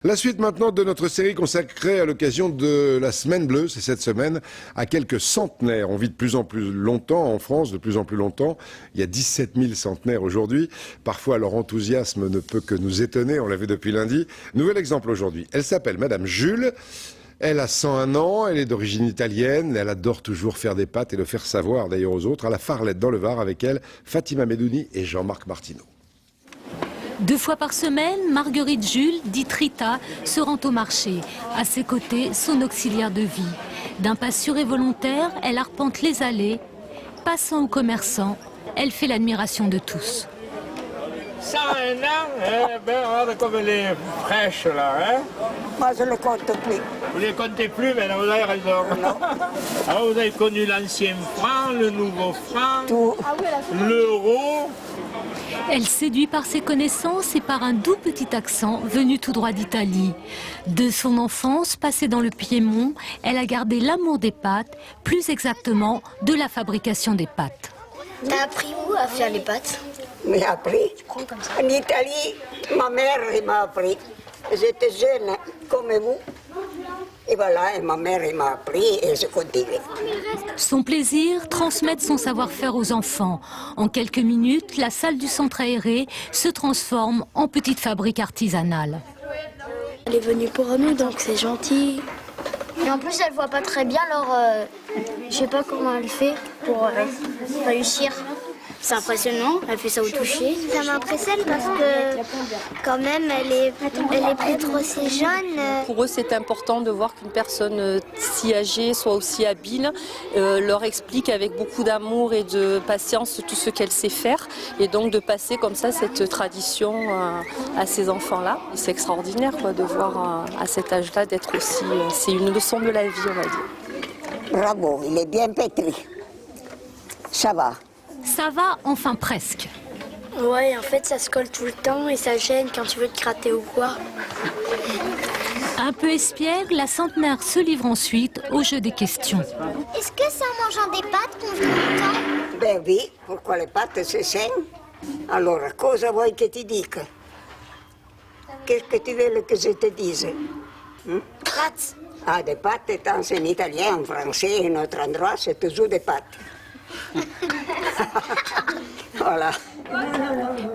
La suite maintenant de notre série consacrée à l'occasion de la Semaine Bleue, c'est cette semaine, à quelques centenaires. On vit de plus en plus longtemps en France, de plus en plus longtemps. Il y a 17 000 centenaires aujourd'hui. Parfois, leur enthousiasme ne peut que nous étonner, on l'a vu depuis lundi. Nouvel exemple aujourd'hui. Elle s'appelle Madame Jules. Elle a 101 ans, elle est d'origine italienne, elle adore toujours faire des pâtes et le faire savoir d'ailleurs aux autres. À la Farlette dans le Var avec elle, Fatima Medouni et Jean-Marc Martineau. 2 fois par semaine, Marguerite Jules, dite Rita, se rend au marché. À ses côtés, son auxiliaire de vie. D'un pas sûr et volontaire, elle arpente les allées. Passant aux commerçants, elle fait l'admiration de tous. 101 ans, regarde comme elle est fraîche là. Hein? Moi, je ne le compte plus. Vous ne les comptez plus, mais vous avez raison. Alors, vous avez connu l'ancien franc, le nouveau franc, l'euro. Elle séduit par ses connaissances et par un doux petit accent venu tout droit d'Italie. De son enfance, passée dans le Piémont, elle a gardé l'amour des pâtes, plus exactement de la fabrication des pâtes. T'as appris où à faire les pâtes? Mais appris. En Italie, ma mère m'a appris. J'étais jeune comme vous. Et voilà, et ma mère m'a appris et je continue. Son plaisir, transmettre son savoir-faire aux enfants. En quelques minutes, la salle du centre aéré se transforme en petite fabrique artisanale. Elle est venue pour nous, donc c'est gentil. Et en plus, elle voit pas très bien, alors je sais pas comment elle fait pour réussir. C'est impressionnant, elle fait ça au toucher. Ça m'impressionne parce que quand même elle est plus trop si jeune. Pour eux, c'est important de voir qu'une personne si âgée soit aussi habile, leur explique avec beaucoup d'amour et de patience tout ce qu'elle sait faire. Et donc de passer comme ça cette tradition à ces enfants-là. C'est extraordinaire quoi, de voir à cet âge-là d'être aussi... c'est une leçon de la vie, on va dire. Bravo, il est bien pétri. Ça va. Ça va, enfin presque. Ouais, en fait, ça se colle tout le temps et ça gêne quand tu veux te gratter ou quoi. Un peu espiègle, la centenaire se livre ensuite au jeu des questions. Est-ce que c'est en mangeant des pâtes qu'on vit longtemps? Ben oui, pourquoi les pâtes se saignent? Alors, cosa vuoi che ti dica? Qu'est-ce que tu veux que je te dise? Pâtes. Ah, des pâtes, tant en italien, en français, en autre endroit, c'est toujours des pâtes. Voilà.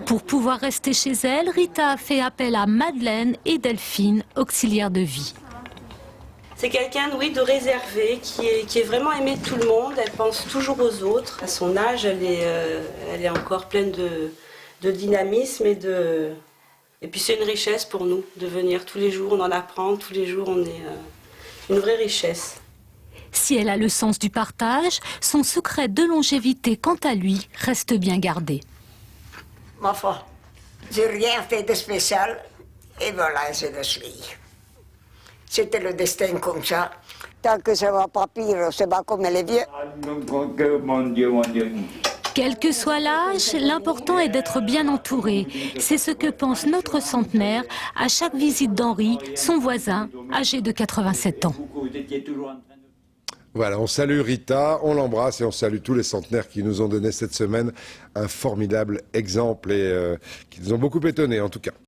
Pour pouvoir rester chez elle, Rita a fait appel à Madeleine et Delphine, auxiliaires de vie. C'est quelqu'un, oui, de réservé, qui est vraiment aimé de tout le monde. Elle pense toujours aux autres. À son âge, elle est encore pleine de dynamisme et puis c'est une richesse pour nous de venir tous les jours, on en apprend, tous les jours on est une vraie richesse. Si elle a le sens du partage, son secret de longévité, quant à lui, reste bien gardé. Ma foi, j'ai rien fait de spécial et voilà, je le suis. C'était le destin comme ça. Tant que ça va pas pire, c'est pas comme les vieux. Mon Dieu, mon Dieu. Quel que soit l'âge, l'important est d'être bien entouré. C'est ce que pense notre centenaire à chaque visite d'Henri, son voisin, âgé de 87 ans. Voilà, on salue Rita, on l'embrasse et on salue tous les centenaires qui nous ont donné cette semaine un formidable exemple et qui nous ont beaucoup étonnés en tout cas.